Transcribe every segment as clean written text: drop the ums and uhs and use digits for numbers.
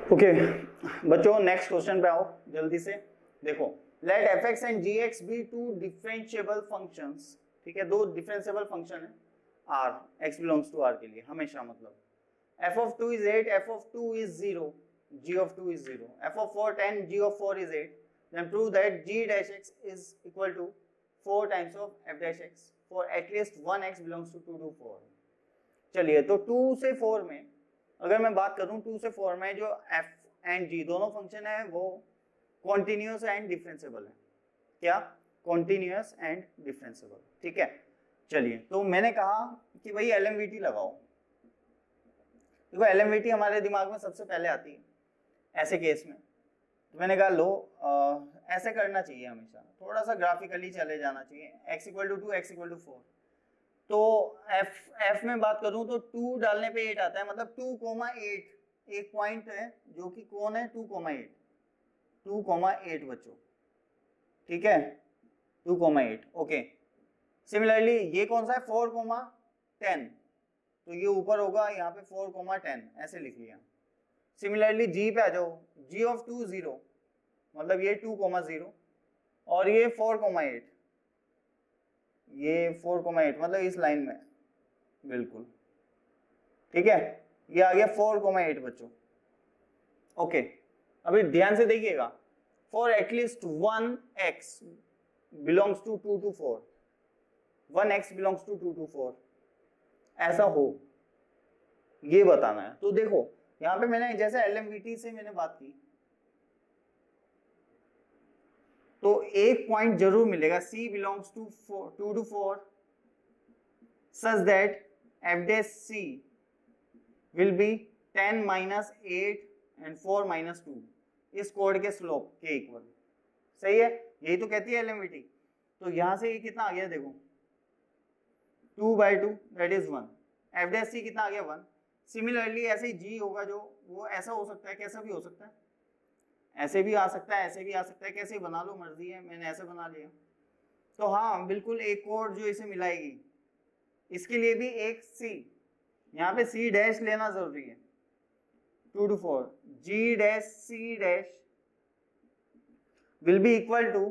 Okay बच्चों, next question पे आओ जल्दी से। देखो, let F X and G X be two differentiable functions. ठीक है, दो डिफरेंशिएबल फंक्शन है R, X belongs to R के लिए हमेशा, मतलब F of 2 is 8, F of 2 is 0, G of 2 is 0, F of 4 10, G of 4 is 8, then prove that G dash X is equal to 4 times of F dash X for at least one X belongs to 2 to 4। चलिए, तो 2 से 4 में अगर मैं बात करूं, 2 से 4 में जो f एंड g दोनों फंक्शन है वो कॉन्टिन्यूअस एंड डिफरेंशिएबल है। क्या? Continuous and differentiable. ठीक है, चलिए, तो मैंने कहा कि भाई एलएमवीटी लगाओ। देखो, एलएमवीटी हमारे दिमाग में सबसे पहले आती है ऐसे केस में, तो मैंने कहा लो ऐसे करना चाहिए हमेशा, थोड़ा सा ग्राफिकली चले जाना चाहिए। x equal to 2, x equal to 4, तो f में बात करूं तो 2 डालने पे 8 आता है, मतलब 2,8 एक पॉइंट है जो कि कौन है 2,8, 2,8 बच्चों। ठीक है, 2,8। ओके, सिमिलरली ये कौन सा है 4,10, तो ये ऊपर होगा यहाँ पे 4,10 ऐसे लिख लिया। सिमिलरली g पे आ जाओ, g ऑफ 2 0, मतलब ये 2,0 और ये 4,8, ये 4,8 मतलब इस लाइन में बिल्कुल। ठीक है, ये आ गया 4,8 बच्चों। ओके, अभी ध्यान से देखिएगा, for at least 1 x belongs to 2 to 4, 1 x belongs to 2 to 4 ऐसा हो, ये बताना है। तो देखो यहाँ पे मैंने जैसे एलएमवीटी से मैंने बात की, तो एक पॉइंट जरूर मिलेगा c belongs to 2 to 4 such that f dash c will be 10 minus 8 and 4 minus 2 इस कोड के स्लोप के इक्वल। सही है, यही तो कहती है एलएमवीटी। तो यहां से ये कितना आ गया, देखो 2/2 that is 1, f dash c कितना आ गया 1। सिमिलरली ऐसे ही g होगा, जो वो ऐसा हो सकता है, कैसा भी हो सकता है, ऐसे भी आ सकता है, ऐसे भी आ सकता है, कैसे बना लो मर्जी है, मैंने ऐसे बना लिया। तो हाँ बिल्कुल, एक कोड जो इसे मिलाएगी, इसके लिए भी एक c, यहाँ पे c डैश लेना जरूरी है। 2 to 4 g dash c dash will be equal to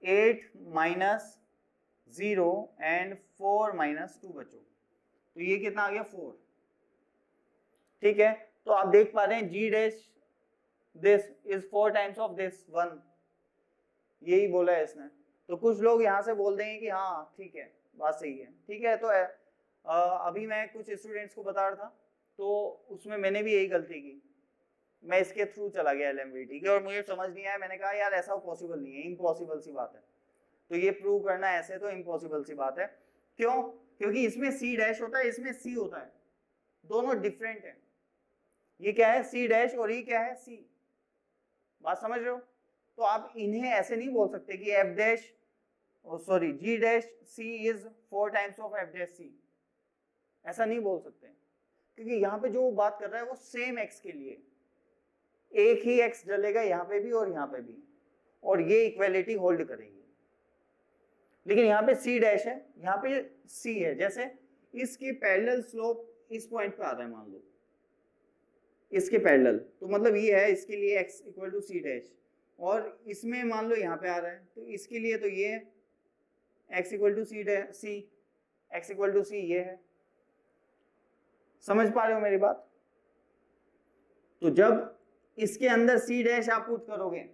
8 minus 0 and 4 minus 2 बच्चों। तो ये कितना आ गया 4। ठीक है, तो आप देख पा रहे हैं g dash this is 4 times of this 1, यही बोला है इसने। तो कुछ लोग यहाँ से बोल देंगे कि हाँ ठीक है, बात सही है। ठीक है, तो अभी मैं कुछ स्टूडेंट्स को बता रहा था, तो उसमें मैंने भी यही गलती की, मैं इसके थ्रू चला गया एलएमवीटी के, और मुझे समझ नहीं आया। मैंने कहा यार ऐसा पॉसिबल नहीं है, इम्पॉसिबल सी बात है। तो ये प्रूव करना ऐसे तो इम्पॉसिबल सी बात है। क्यों? क्योंकि इसमें सी डैश होता है, इसमें सी होता है, दोनों डिफरेंट है। ये क्या है सी डैश और ये क्या है सी, बात समझ रहे हो? तो आप इन्हें ऐसे नहीं बोल सकते कि F dash sorry G dash C is 4 times of F dash C, ऐसा नहीं बोल सकते, क्योंकि यहाँ पे जो बात कर रहा है वो सेम एक्स के लिए, एक ही एक्स डलेगा यहाँ पे भी और यहाँ पे भी, और ये इक्वेलिटी होल्ड करेगी। लेकिन यहाँ पे सी डैश है, यहाँ पे सी है, जैसे इसकी पैरेलल स्लोप इस पॉइंट पे आ रहा है, मान लो इसके पैरेलल, तो मतलब ये है इसके लिए x equal to C dash, और इसमें मान लो यहाँ पे आ रहा है, तो इसके लिए तो ये x equal to C x equal to C ये है। समझ पा रहे हो मेरी बात? तो जब इसके अंदर सी डैश आप पुट करोगे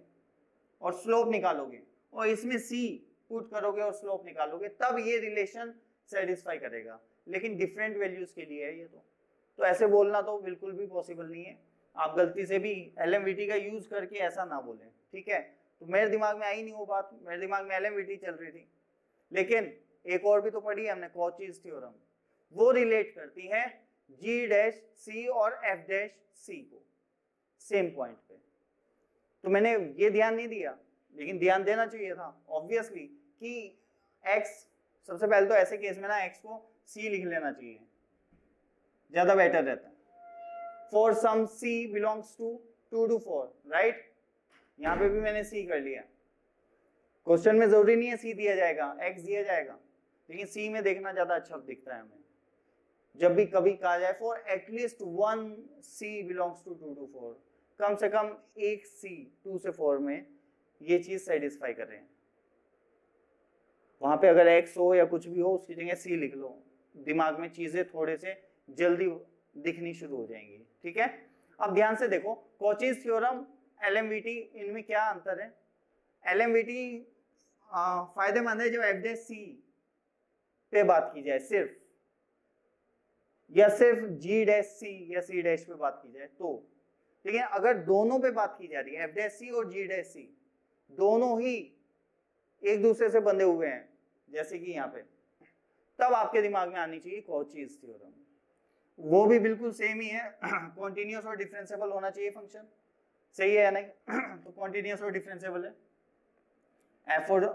और स्लोप निकालोगे, और इसमें सी पुट करोगे और स्लोप निकालोगे, तब ये रिलेशन सेटिस्फाई करेगा। लेकिन डिफरेंट वैल्यूज के लिए है ये, तो ऐसे बोलना तो बिल्कुल भी पॉसिबल नहीं है। आप गलती से भी एलएमवीटी का यूज करके ऐसा ना बोलें। ठीक है, तो मेरे दिमाग में आई नहीं वो बात, मेरे दिमाग में एलएमवीटी चल रही थी। लेकिन एक और भी तो पढ़ी है हमने, कॉचीज थ्योरम, वो रिलेट करती है जी डैश सी और एफ डैश सी को सेम पॉइंट पे। तो मैंने ये ध्यान नहीं दिया, लेकिन ध्यान देना चाहिए था ऑब्वियसली कि एक्स, सबसे पहले तो ऐसे केस में ना एक्स को सी लिख लेना चाहिए, ज्यादा बेटर रहता है। For some c belongs to 2 to 4, right? यहाँ पे भी मैंने c कर लिया। क्वेश्चन में जरूरी नहीं है c दिया जाएगा, x दिया जाएगा, लेकिन c में देखना ज्यादा अच्छा दिखता है हमें। जब भी कभी कहा जाए for at least 1 c belongs to 2 to 4, कम से कम एक सी 2 से 4 में ये चीज सेटिस्फाई कर रहे हैं। वहां पे अगर एक्स हो या कुछ भी हो उसकी जगह सी लिख लो, दिमाग में चीजें थोड़े से जल्दी दिखनी शुरू हो जाएंगी। ठीक है, अब ध्यान से देखो कॉचीज थ्योरम, एलएमवीटी, इनमें क्या अंतर है? एलएमवीटी फायदेमंद है जब एफ डैश सी पे बात की जाए सिर्फ, या सिर्फ जी डैश सी या सी डैश पे बात की जाए तो। लेकिन अगर दोनों पे बात की जा रही है, एफ डैश सी और जी डैश सी दोनों ही एक दूसरे से बंधे हुए हैं जैसे कि यहाँ पे, तब आपके दिमाग में आनी चाहिए कॉचीज थ्योरम। वो भी बिल्कुल सेम ही है, कॉन्टिन्यूअस और डिफरेंशिएबल होना चाहिए फंक्शन, सही है या नहीं? तो कॉन्टिन्यूअस और डिफरेंशिएबल है, एफ और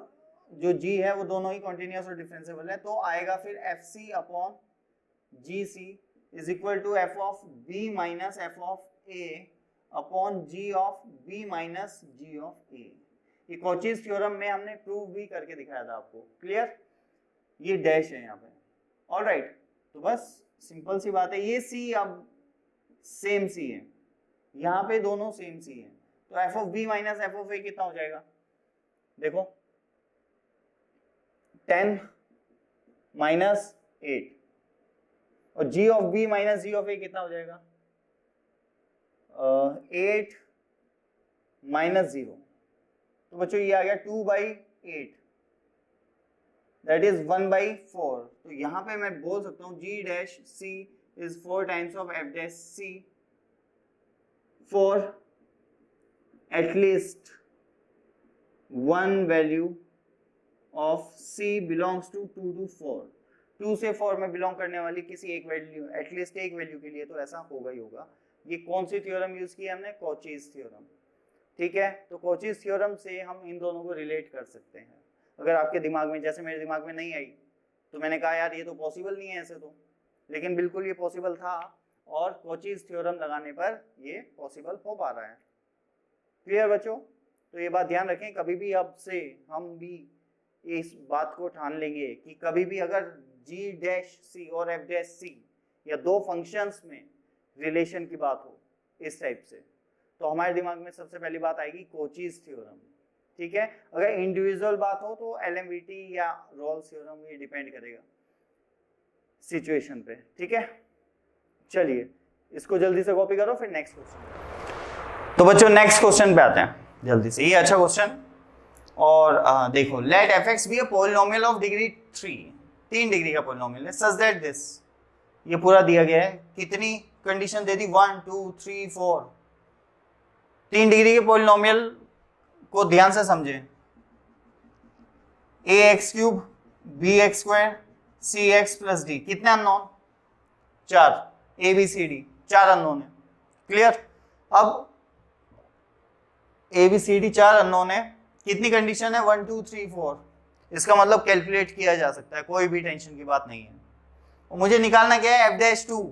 जो जी है वो दोनों ही कॉन्टिन्यूअस और डिफरेंशिएबल है, तो आएगा फिर F C upon G C is equal to F of B minus F of A upon G of B minus G of A. ये कॉचीज थ्योरम में हमने प्रूव भी करके दिखाया था आपको, क्लियर? ये डैश है यहाँ पे, ऑलराइट। तो बस सिंपल सी बात है, ये सी अब सेम सी है, यहाँ पे दोनों सेम सी है, तो F of B minus F of A कितना हो जाएगा? देखो 10 माइनस 8, और G of B minus G of A कितना हो जाएगा? 8 माइनस 0। तो बच्चों ये आ गया 2/8, दैट इज 1/4। तो यहाँ पे मैं बोल सकता हूँ G dash C is 4 times of F dash C for at least one value of C belongs to 2 to 4। 2 से 4 में बिलोंग करने वाली किसी एक वैल्यू, एटलीस्ट एक वैल्यू के लिए तो ऐसा होगा ही होगा। ये कौन सी थ्योरम यूज की है हमने? Cauchy's theorem. ठीक है, तो कॉचीज थ्योरम से हम इन दोनों को रिलेट कर सकते हैं। अगर आपके दिमाग में, जैसे मेरे दिमाग में नहीं आई तो मैंने कहा यार ये तो पॉसिबल नहीं है ऐसे तो, लेकिन बिल्कुल ये पॉसिबल था, और कॉचीज थ्योरम लगाने पर ये पॉसिबल हो पा रहा है। क्लियर बच्चों? तो ये बात ध्यान रखें, कभी भी आपसे हम भी इस बात को ठान लेंगे कि कभी भी अगर जी डैश सी और एफ डैश सी या दो फंक्शंस में रिलेशन की बात हो इस टाइप से, तो हमारे दिमाग में सबसे पहली बात आएगी कॉचीज थ्योरम। ठीक है, अगर इंडिविजुअल बात हो तो एलएमवीटी या रोल्स थ्योरम, ये डिपेंड करेगा सिचुएशन पे। ठीक है, चलिए इसको जल्दी से कॉपी करो, फिर नेक्स्ट क्वेश्चन। तो बच्चों नेक्स्ट क्वेश्चन पे आते हैं जल्दी से, ये अच्छा क्वेश्चन। और देखो, let F X be a polynomial of degree 3 degree का पॉलिनोमियल है, सच दैट दिस, ये पूरा दिया गया है। कितनी कंडीशन दे दी? 1 2 3 4, 3 डिग्री के पॉलिनोमियल को ध्यान से समझें। A X cube, B X square, C X plus D, कितने unknown? 4, A B C D 4 unknown है। क्लियर? अब A B C D 4 unknown है, कितनी कंडीशन है? 1 2 3 4। इसका मतलब कैलकुलेट किया जा सकता है, कोई भी टेंशन की बात नहीं है। और मुझे निकालना क्या है? एफ डैश 2,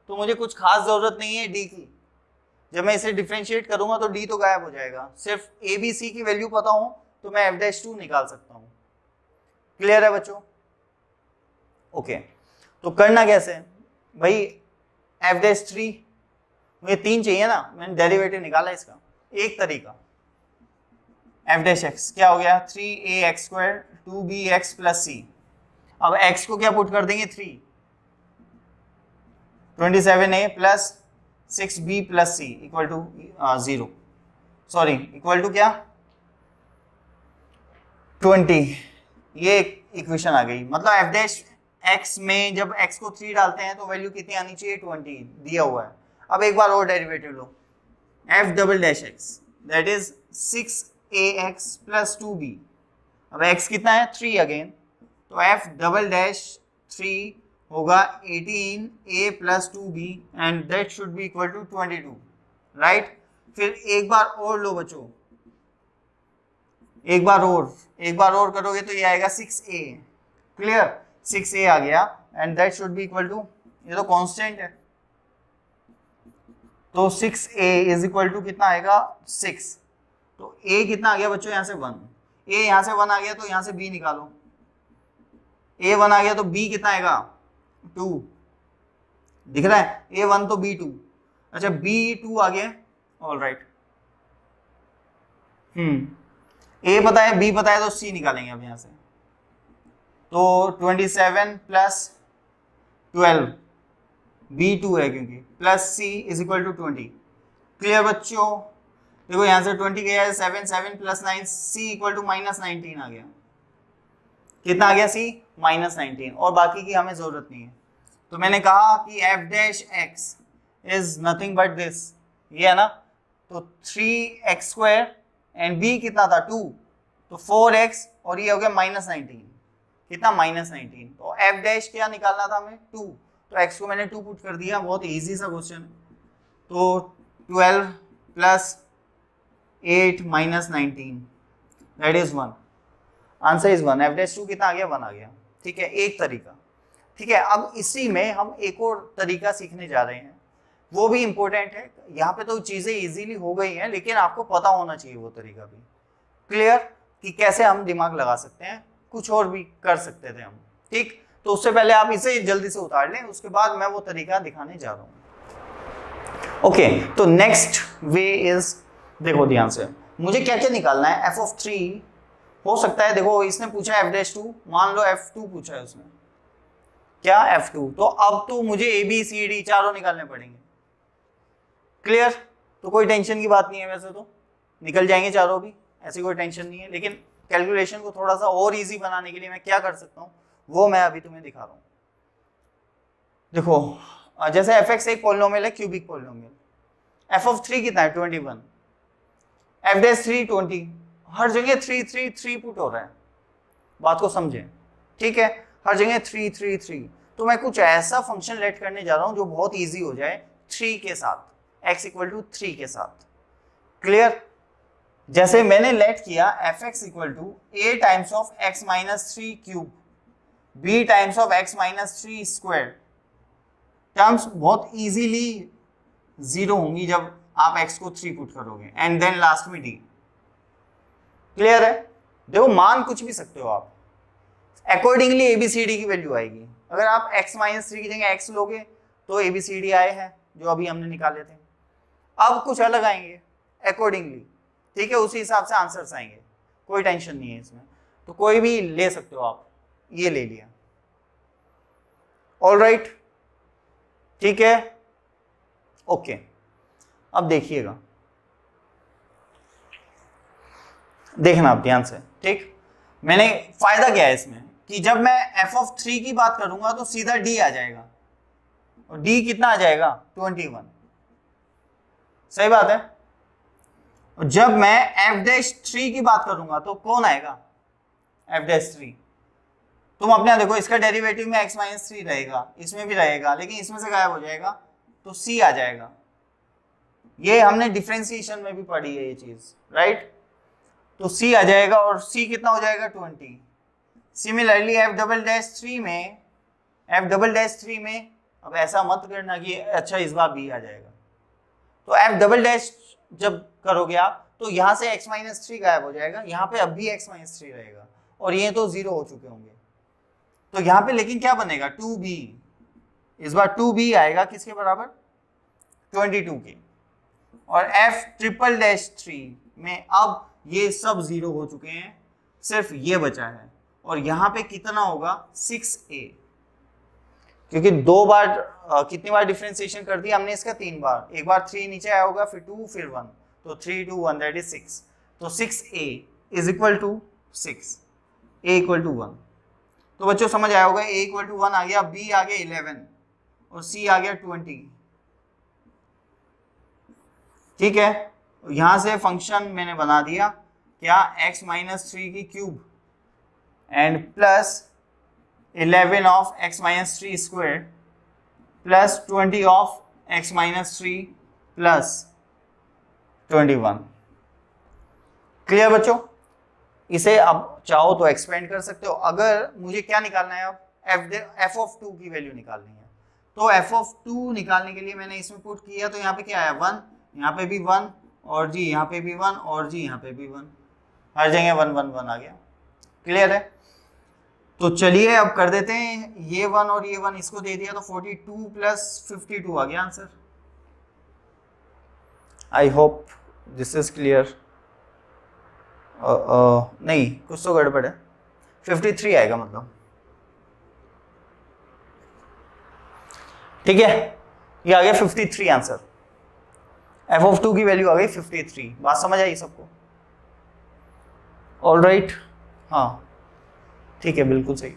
तो मुझे कुछ खास जरूरत नहीं है डी की। जब मैं इसे डिफरेंशिएट करूंगा तो डी तो गायब हो जाएगा, सिर्फ ए बी सी की वैल्यू पता हो तो मैं एफ डैश 2 निकाल सकता हूं। क्लियर है बच्चों? ओके, तो करना कैसे भाई? एफ डैश 3, मुझे 3 चाहिए ना, मैंने डेरिवेटिव निकाला इसका। एक तरीका, एफ डैश एक्स क्या हो गया? 3ax² 2bx प्लस सी। अब x को क्या पुट कर देंगे? 3, 27a plus 6b plus C equal to 0, sorry equal to क्या? 20। ये इक्वेशन आ गई। मतलब एफ डैश एक्स में जब x को 3 डालते हैं तो वैल्यू कितनी आनी चाहिए? 20 दिया हुआ है। अब एक बार और derivative low, F double dash x that is 6ax plus 2b। अब x कितना है? 3 अगेन, तो एफ डबल डैश 3 होगा 18a plus 2b and that should be equal to 22, right? फिर एक बार और लो बच्चों, एक बार और करोगे तो ये आएगा 6a। क्लियर? 6a आ गया and that should be equal to, ये तो कांस्टेंट है, तो 6a इज इक्वल टू कितना आएगा? 6। तो a कितना आ गया बच्चों? यहाँ से 1, a यहाँ से 1 आ गया तो यहाँ से b निकालो, a 1 आ गया तो b कितना आएगा? 2। दिख रहा है? a 1 तो b 2। अच्छा b 2 आ गया, ऑल राइट। ए पता है, बी पता है, तो सी निकालेंगे अब यहां से। तो 27 प्लस 12, बी 2 है क्योंकि, plus C is equal to 20। Clear बच्चों? देखो यहां से 20 गया है, 7 7 प्लस 9, सी इक्वल टू -19 आ गया। कितना आ गया? सी -19। और बाकी की हमें जरूरत नहीं है। तो मैंने कहा कि F dash X is nothing but this, ये है ना, तो 3x² एंड बी कितना था 2, तो 4x और ये हो गया -19। कितना? -19। तो एफ डैश क्या निकालना था हमें? 2, तो x को मैंने 2 पुट कर दिया। बहुत इजी सा क्वेश्चन है। तो 12 plus 8 -19 that is 1। Answer is 1। F dash 2 कितना आ गया? 1 आ गया। ठीक है, एक तरीका। ठीक है, अब इसी में हम एक और तरीका सीखने जा रहे हैं, वो भी इंपॉर्टेंट है। यहाँ पे तो चीजें इजीली हो गई हैं, लेकिन आपको पता होना चाहिए वो तरीका भी। क्लियर? कि कैसे हम दिमाग लगा सकते हैं, कुछ और भी कर सकते थे हम। ठीक, तो उससे पहले आप इसे जल्दी से उतार लें, उसके बाद मैं वो तरीका दिखाने जा रहा हूँ। ओके, तो नेक्स्ट वे इज, देखो ध्यान से, मुझे क्या क्या निकालना है। f(3) हो सकता है, देखो इसने पूछा है f'2, मान लो f2 पूछा है उसने, क्या? f2। तो अब तो मुझे a b c d चारों निकालने पड़ेंगे। क्लियर? तो कोई टेंशन की बात नहीं है, वैसे तो निकल जाएंगे चारों भी, ऐसी कोई टेंशन नहीं है। लेकिन कैलकुलेशन को थोड़ा सा और इजी बनाने के लिए मैं क्या कर सकता हूँ, वो मैं अभी तुम्हें दिखा रहा हूँ। देखो जैसे fx एक पॉलिनोमियल है, क्यूबिक पॉलिनोमियल। f(3) कितना है? 21। f'3 20। हर जगह 3 3 3 पुट हो रहा है, बात को समझें। ठीक है, हर जगह 3 3 3। तो मैं कुछ ऐसा फंक्शन लेट करने जा रहा हूं जो बहुत इजी हो जाए 3 के साथ, x इक्वल टू 3 के साथ। क्लियर? जैसे मैंने लेट किया fx equal to a times of x minus 3 cube, b times of x minus 3 square. Terms बहुत इजीली 0 होंगी जब आप x को 3 पुट करोगे, एंड देन लास्ट में d। क्लियर है? देखो मान कुछ भी सकते हो आप, अकॉर्डिंगली ABCD की वैल्यू आएगी। अगर आप x माइनस 3 की जगह x लोगे तो ABCD आए हैं जो अभी हमने निकाले थे। अब कुछ अलग आएंगे अकॉर्डिंगली, ठीक है, उसी हिसाब से आंसर्स आएंगे, कोई टेंशन नहीं है इसमें। तो कोई भी ले सकते हो आप, ये ले लिया। ऑल राइट, ठीक है, ओके। अब देखिएगा, देखना आप ध्यान से। ठीक, मैंने फायदा क्या है इसमें कि जब मैं f(3) की बात करूंगा तो सीधा d आ जाएगा, और d कितना आ जाएगा? 21। सही बात है। और जब मैं f'3 की बात करूंगा तो कौन आएगा? f'3। तुम अपने यहाँ देखो, इसका डेरिवेटिव में x माइनस 3 रहेगा, इसमें भी रहेगा, लेकिन इसमें से गायब हो जाएगा तो c आ जाएगा। ये हमने डिफरेंशिएशन में भी पढ़ी है ये चीज, राइट? तो c आ जाएगा, और c कितना हो जाएगा? 20। सिमिलरली f'3 में अब ऐसा मत करना कि अच्छा इस बार b आ जाएगा। तो f' जब करोगे आप तो यहां से x माइनस 3 गायब हो जाएगा, यहाँ पे अब भी x माइनस 3 रहेगा, और ये तो 0 हो चुके होंगे। तो यहाँ पे लेकिन क्या बनेगा? 2b। इस बार 2b आएगा किसके बराबर? 22 के। और f'3 में अब ये सब 0 हो चुके हैं, सिर्फ ये बचा है, और यहाँ पे कितना होगा? 6a, क्योंकि दो बार कितनी बार डिफरेंशिएशन कर दिया हमने इसका? 3 बार। एक बार 3 नीचे आया होगा, फिर 2, फिर 1, तो 3 2 1 दैट इज 6। तो 6a is equal to 6, a equal to 1। तो बच्चों समझ आया होगा, a इक्वल टू 1 आ गया, b आ गया 11 और c आ गया 20। ठीक है, यहां से फंक्शन मैंने बना दिया क्या? x माइनस 3 की cube and plus 11 of x minus 3 square plus 20 of x minus 3 plus 21। Clear बच्चों? इसे अब चाहो तो एक्सपेंड कर सकते हो। अगर मुझे क्या निकालना है अब? f(2) की वैल्यू निकालनी है। तो f(2) निकालने के लिए मैंने इसमें पुट किया, तो यहाँ पे क्या आया? 1, यहाँ पे भी 1, और जी यहाँ पे भी 1, और जी यहाँ पे भी 1, हर जगह 1 1 1 आ गया। क्लियर है? तो चलिए अब कर देते हैं, ये 1 और ये 1 इसको दे दिया, तो 42 प्लस 52 आ गया answer. I hope this is clear. नहीं, कुछ तो गड़बड़ है, 53 आएगा मतलब, ठीक है, ये आ गया 53 आंसर। f(2) की वैल्यू आ गई 53। बात समझ आई सबको? ऑल राइट, हाँ ठीक है, बिल्कुल सही,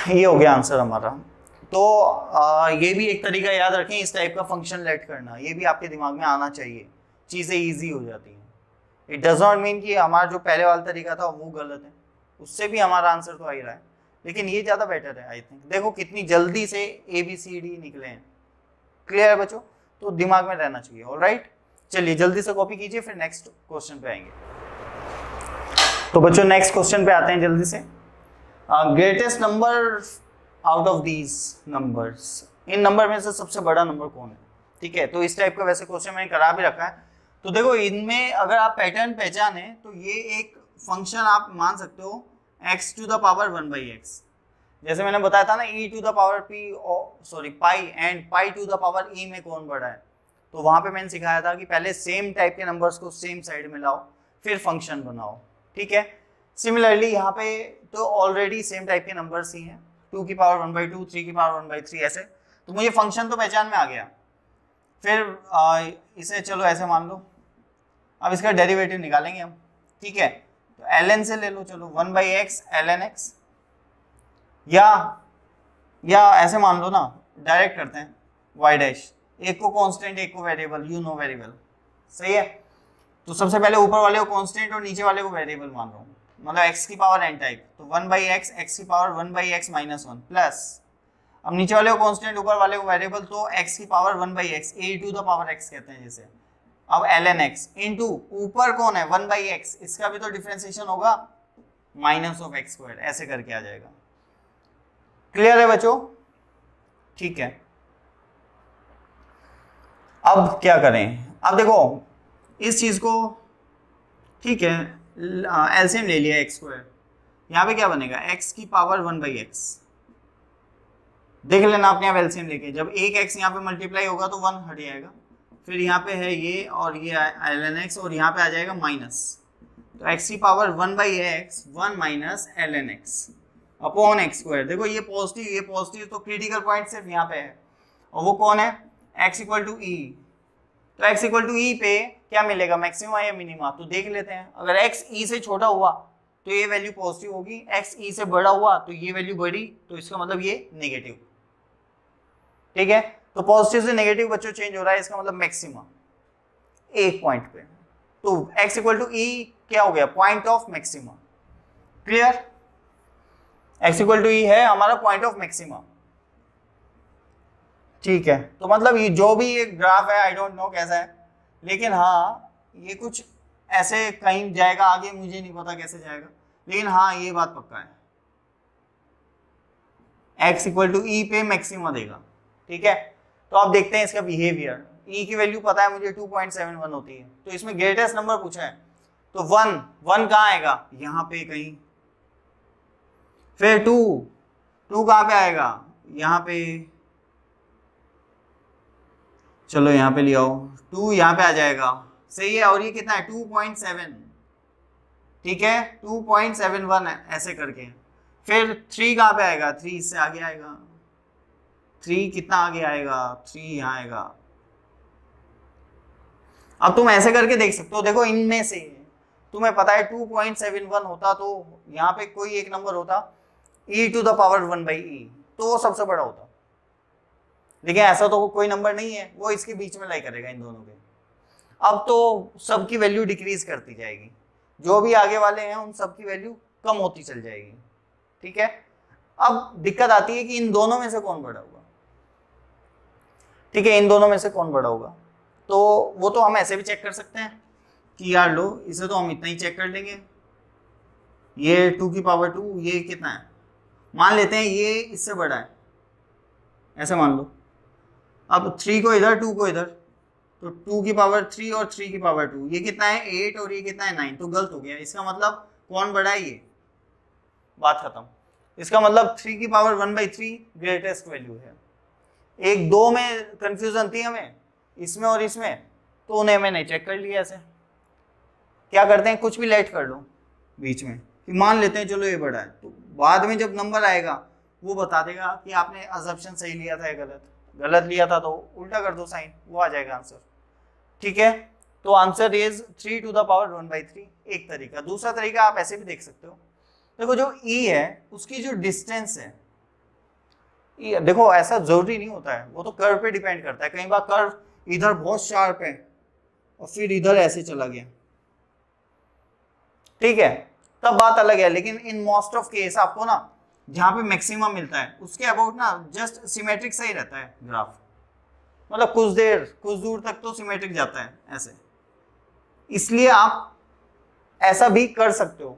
ये हो गया आंसर हमारा। तो ये भी एक तरीका याद रखें, इस टाइप का फंक्शन लेट करना, ये भी आपके दिमाग में आना चाहिए, चीज़ें इजी हो जाती हैं। इट डज नॉट मीन कि हमारा जो पहले वाला तरीका था वो गलत है, उससे भी हमारा आंसर तो आ ही रहा है, लेकिन ये ज़्यादा बेटर है आई थिंक। देखो कितनी जल्दी से ABCD निकले हैं, क्लियर है बच्चों? तो दिमाग में रहना चाहिए। ऑलराइट, चलिए जल्दी से कॉपी कीजिए, फिर नेक्स्ट क्वेश्चन पे आएंगे। तो बच्चों नेक्स्ट क्वेश्चन पे आते हैं जल्दी से। Greatest number out of these numbers, in number में से सबसे बड़ा नंबर कौन है? ठीक है, तो इस टाइप का वैसे क्वेश्चन मैंने करा भी रखा है। तो देखो इनमें अगर आप पैटर्न पहचाने तो ये एक फंक्शन आप मान सकते हो x⁴ जैसे मैंने बताया था ना, पाई एंड π⁴e में कौन बड़ा है, तो वहां पे मैंने सिखाया था कि पहले सेम टाइप के नंबर्स को सेम साइड में लाओ फिर फंक्शन बनाओ, ठीक है। सिमिलरली यहाँ पे तो ऑलरेडी सेम टाइप के नंबर्स ही हैं, 2⁴1/2, 3⁴1/3 ऐसे, तो मुझे फंक्शन तो पहचान में आ गया। फिर इसे चलो ऐसे मान लो, अब इसका डेरिवेटिव निकालेंगे हम, ठीक है। तो ln से ले लो, चलो 1/x ln x, या ऐसे मान लो ना, डायरेक्ट करते हैं y', एक को कांस्टेंट एक को वेरिएबल, यू नो वेरिएबल, सही है। तो सबसे पहले ऊपर वाले को कांस्टेंट और नीचे वाले को वेरिएबल मान रहा हूँ, मतलब x⁴n टाइप, तो 1/x x⁴1/x -1 प्लस, अब नीचे वाले को कांस्टेंट ऊपर वाले को वेरिएबल, तो x⁴1/x a⁴x कहते हैं जैसे। अब ln x इनटू ऊपर कौन है 1/x, इसका भी तो डिफरेंशिएशन होगा -(x²), ऐसे करके आ जाएगा। क्लियर है बच्चों? ठीक है, अब क्या करें? अब देखो इस चीज को, ठीक है, एलसीएम ले लिया x², यहाँ पे क्या बनेगा x⁴1/x, देख लेना आपने यहाँ एलसीएम लेके, जब एक x यहाँ पे मल्टीप्लाई होगा तो 1 हट जाएगा, फिर यहाँ पे है ये और ये ln x, और यहाँ पे आ जाएगा माइनस, तो x⁴1/x 1 - ln x upon x²। देखो ये पॉजिटिव, तो क्रिटिकल पॉइंट सिर्फ यहाँ पे है, और वो कौन है x = e, तो x = e पे क्या मिलेगा, मैक्सिमा या मिनिमा? तो देख लेते हैं, अगर x e से छोटा हुआ तो ये वैल्यू पॉजिटिव होगी, x e से बड़ा हुआ तो ये वैल्यू बढ़ी, तो इसका मतलब ये नेगेटिव, ठीक है। तो पॉजिटिव से नेगेटिव बच्चों चेंज हो रहा है, इसका मतलब मैक्सिमा एक पॉइंट पे, तो x = e क्या हो गया, point of maxima. Clear? x = e है हमारा पॉइंट ऑफ मैक्सिमा, ठीक है। तो मतलब ये जो भी एक ग्राफ है, आई डोंट नो कैसा है, लेकिन हाँ ये कुछ ऐसे कहीं जाएगा आगे, मुझे नहीं पता कैसे जाएगा, लेकिन हाँ ये बात पक्का है, x = e पे मैक्सिमा देगा, ठीक है। तो आप देखते हैं इसका बिहेवियर, e की वैल्यू पता है मुझे 2.71 होती है, तो इसमें ग्रेटेस्ट नंबर पूछा है, तो 1 कहाँ आएगा, यहाँ पे कहीं, फिर 2 कहाँ पे आएगा, यहाँ पे, चलो यहाँ पे ले आओ, 2 यहाँ पे आ जाएगा, सही है। और ये कितना है 2.7, ठीक है, 2.71 है ऐसे करके। फिर 3 कहाँ पे आएगा, 3 इससे आगे आएगा, 3 कितना आगे आएगा, 3 यहाँ आएगा। अब तुम ऐसे करके देख सकते हो, देखो इनमें से तुम्हें पता है 2.71 होता तो यहाँ पे कोई एक नंबर होता e⁴1/e, तो वो सबसे बड़ा होता, लेकिन ऐसा तो कोई नंबर नहीं है, वो इसके बीच में लाई करेगा इन दोनों के। अब तो सबकी वैल्यू डिक्रीज करती जाएगी, जो भी आगे वाले हैं उन सबकी वैल्यू कम होती चल जाएगी, ठीक है। अब दिक्कत आती है कि इन दोनों में से कौन बड़ा होगा, ठीक है, इन दोनों में से कौन बड़ा होगा, तो वो तो हम ऐसे भी चेक कर सकते हैं कि यार लो इसे तो हम इतना ही चेक कर लेंगे, ये 2⁴2, ये कितना है, मान लेते हैं ये इससे बड़ा है, ऐसे मान लो। अब 3 को इधर 2 को इधर, तो 2⁵3 और 3⁵2, ये कितना है 8 और ये कितना है 9, तो गलत हो गया। इसका मतलब कौन बड़ा है, ये बात खत्म। इसका मतलब 3⁴1/3 ग्रेटेस्ट वैल्यू है। 1-2 में कंफ्यूजन थी हमें, इसमें और इसमें, तो उन्हें मैंने चेक कर लिया ऐसे क्या करते हैं, कुछ भी लेट कर लो बीच में, कि मान लेते हैं चलो ये बड़ा है, तो बाद में जब नंबर आएगा वो बता देगा कि आपने अजम्पशन सही लिया था या गलत, गलत लिया था तो उल्टा कर दो साइन, वो आ जाएगा आंसर। ठीक है, तो answer is 3 to the power 1/3 एक तरीका। दूसरा तरीका आप ऐसे भी देख सकते हो, देखो जो ई है उसकी जो डिस्टेंस है, देखो ऐसा जरूरी नहीं होता है, वो तो कर्व पे डिपेंड करता है। कई बार कर्व इधर बहुत शार्प है और फिर इधर ऐसे चला गया, ठीक है, तब बात अलग है। लेकिन इन मोस्ट ऑफ केस आपको ना जहां पे मैक्सिमम मिलता है उसके अबाउट ना जस्ट सिमेट्रिक सही रहता है ग्राफ, मतलब कुछ दूर तक तो सिमेट्रिक जाता है ऐसे, इसलिए आप ऐसा भी कर सकते हो।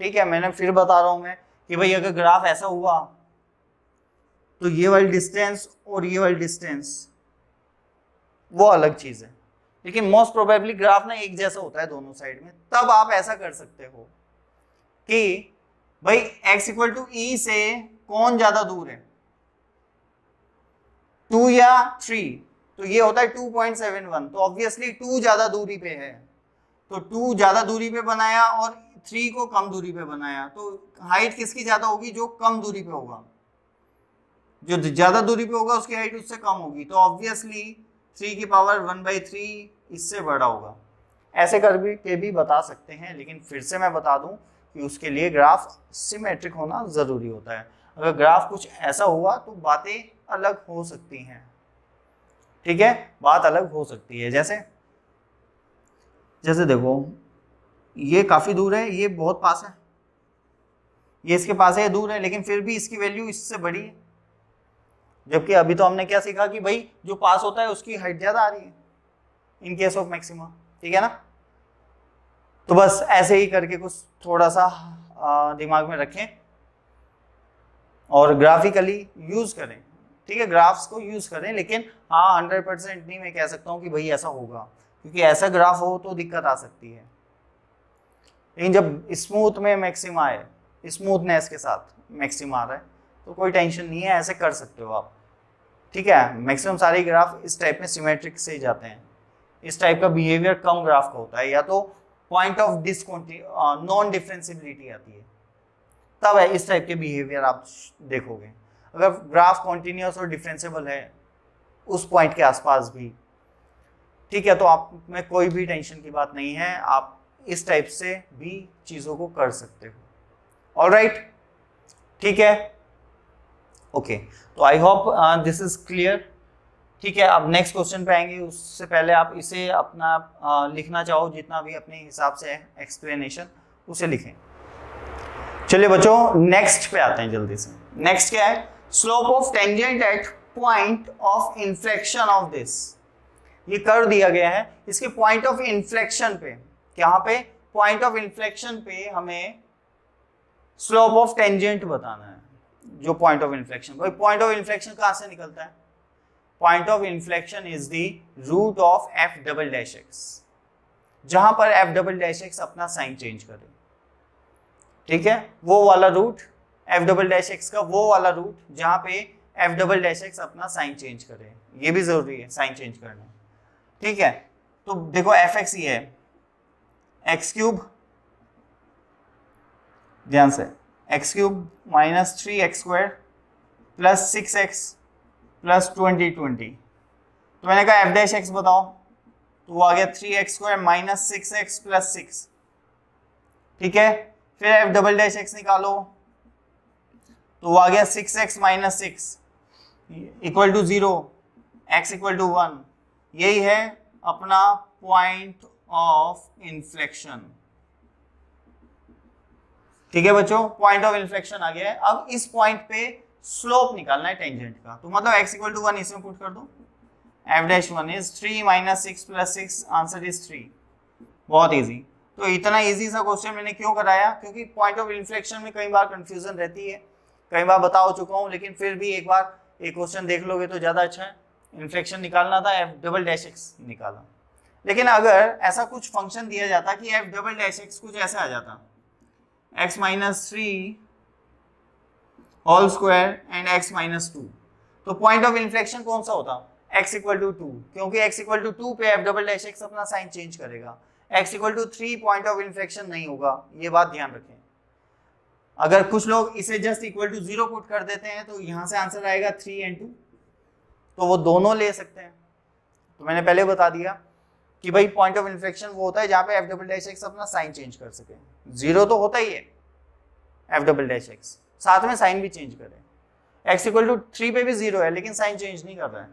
ठीक है, मैंने फिर बता रहा हूं मैं कि भाई अगर ग्राफ ऐसा हुआ तो ये वाली डिस्टेंस और ये वाली डिस्टेंस वो अलग चीज है, लेकिन मोस्ट प्रोबेबली ग्राफ ना एक जैसा होता है दोनों साइड में। तब आप ऐसा कर सकते हो कि भाई x इक्वल टू ई से कौन ज्यादा दूर है, 2 या 3, तो ये होता है 2.71, तो ऑब्वियसली 2 ज्यादा दूरी पे है, तो 2 ज्यादा दूरी पे बनाया और 3 को कम दूरी पे बनाया, तो हाइट किसकी ज्यादा होगी, जो कम दूरी पे होगा, जो ज्यादा दूरी पे होगा उसकी हाइट उससे कम होगी, तो ऑब्वियसली 3 की पावर 1/3 इससे बड़ा होगा। ऐसे कर के भी बता सकते हैं, लेकिन फिर से मैं बता दूं कि उसके लिए ग्राफ सिमेट्रिक होना जरूरी होता है। अगर ग्राफ कुछ ऐसा हुआ तो बातें अलग हो सकती हैं। ठीक है, बात अलग हो सकती है। जैसे देखो ये काफी दूर है, ये बहुत पास है, ये इसके पास है, दूर है, लेकिन फिर भी इसकी वैल्यू इससे बड़ी है। जबकि अभी तो हमने क्या सीखा कि भाई जो पास होता है उसकी हाइट ज्यादा आ रही है इन केस ऑफ मैक्सिमा। ठीक है ना, तो बस ऐसे ही करके कुछ थोड़ा सा दिमाग में रखें और ग्राफिकली यूज करें। ठीक है, ग्राफ्स को यूज करें, लेकिन हाँ 100% नहीं मैं कह सकता हूँ कि भाई ऐसा होगा, क्योंकि ऐसा ग्राफ हो तो दिक्कत आ सकती है। लेकिन जब स्मूथ में मैक्सिमा है, स्मूथनेस के साथ मैक्सिमा आ रहा है, तो कोई टेंशन नहीं है, ऐसे कर सकते हो आप। ठीक है, मैक्सिमम सारे ग्राफ इस टाइप में सिमेट्रिक से ही जाते हैं। इस टाइप का बिहेवियर कम ग्राफ का होता है, या तो पॉइंट ऑफ नॉन डिफरेंशियबिलिटी आती है, तब है इस टाइप के बिहेवियर आप देखोगे। अगर ग्राफ कॉन्टिन्यूस और डिफरेंशिएबल है उस पॉइंट के आसपास भी, ठीक है, तो आप में कोई भी टेंशन की बात नहीं है, आप इस टाइप से भी चीजों को कर सकते हो। ऑलराइट, ठीक है, ओके, तो I hope this is clear. ठीक है, अब नेक्स्ट क्वेश्चन पे आएंगे, उससे पहले आप इसे अपना लिखना चाहो जितना भी अपने हिसाब से एक्सप्लेनेशन उसे लिखें। चलिए बच्चों नेक्स्ट पे आते हैं जल्दी से। नेक्स्ट क्या है, slope of tangent at point of inflection of this. ये कर दिया गया है, इसके पॉइंट ऑफ इन्फ्लेक्शन पे, यहाँ पे पॉइंट ऑफ इन्फ्लेक्शन पे हमें स्लोप ऑफ टेंजेंट बताना है। जो पॉइंट ऑफ इन्फ्लेक्शन, भाई पॉइंट ऑफ इन्फ्लेक्शन कहां से निकलता है, point of inflection is the root of F double dash X, जहां पर एफ डबल डैश एक्स अपना साइन चेंज करे। ठीक है, वो वाला root F double dash X का, वो वाला रूट जहां पे एफ डबल डैश एक्स अपना साइन चेंज करे, ये भी जरूरी है साइन चेंज करना। ठीक है, तो देखो एफ एक्स ये है एक्स क्यूब, ध्यान से, x cube minus 3x² plus 6x plus 20। तो मैंने कहा एफ डैश एक्स बताओ, तो वो आ गया 3x² माइनस 6x प्लस 6। ठीक है, फिर एफ डबल डैश एक्स निकालो, तो वो आ गया 6x minus 6 equal to 0, x equal to 1। यही है अपना पॉइंट ऑफ इन्फ्लेक्शन। ठीक है बच्चों, पॉइंट ऑफ इन्फ्लेक्शन आ गया है। अब इस पॉइंट पे स्लोप निकालना है टेंजेंट का, तो मतलब x इक्वल टू 1 इसमें पुट कर दो, f dash 1 is 3 minus 6 plus 6, answer is 3। बहुत इजी। तो इतना इजी सा क्वेश्चन मैंने क्यों कराया, क्योंकि पॉइंट ऑफ इन्फ्लेक्शन में कई बार कंफ्यूजन रहती है, कई बार बता चुका हूँ, लेकिन फिर भी एक बार एक क्वेश्चन देख लोगे तो ज्यादा अच्छा है। इन्फ्लेक्शन निकालना था, एफ डबल डैश एक्स निकाला। लेकिन अगर ऐसा कुछ फंक्शन दिया जाता कि एफ डबल डैश एक्स कुछ ऐसा आ जाता, x minus 3 whole square and x minus 2, तो पॉइंट ऑफ इन्फ्लेक्शन कौन सा होता, x इक्वल टू 2, क्योंकि x इक्वल टू 2 पे एफ डबल डैश एक्स अपना साइन चेंज करेगा। x equal to 3 point of infection नहीं होगा, ये बात ध्यान रखें। अगर कुछ लोग इसे जस्ट इक्वल टू 0 पुट कर देते हैं तो यहाँ से आंसर आएगा 3 and 2, तो वो दोनों ले सकते हैं। तो मैंने पहले बता दिया कि भाई पॉइंट ऑफ इन्फेक्शन वो होता है जहाँ पे f" अपना साइन चेंज कर सके। 0 तो होता ही है f", साथ में साइन भी चेंज करे। x इक्वल टू 3 पे भी 0 है लेकिन साइन चेंज नहीं कर रहा है,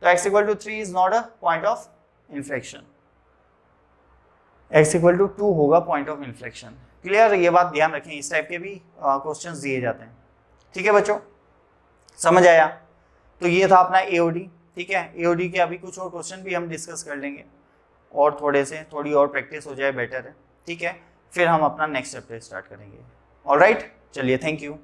तो x equal to 3 is not a point of infection, x equal to 2 होगा पॉइंट ऑफ इन्फ्लेक्शन। क्लियर, ये बात ध्यान रखें, इस टाइप के भी क्वेश्चंस दिए जाते हैं। ठीक है बच्चों, समझ आया? तो ये था अपना एओडी। ठीक है, एओडी के अभी कुछ और क्वेश्चन भी हम डिस्कस कर लेंगे और थोड़ी और प्रैक्टिस हो जाए बेटर है। ठीक है, फिर हम अपना नेक्स्ट चैप्टर स्टार्ट करेंगे। ऑलराइट, चलिए, थैंक यू।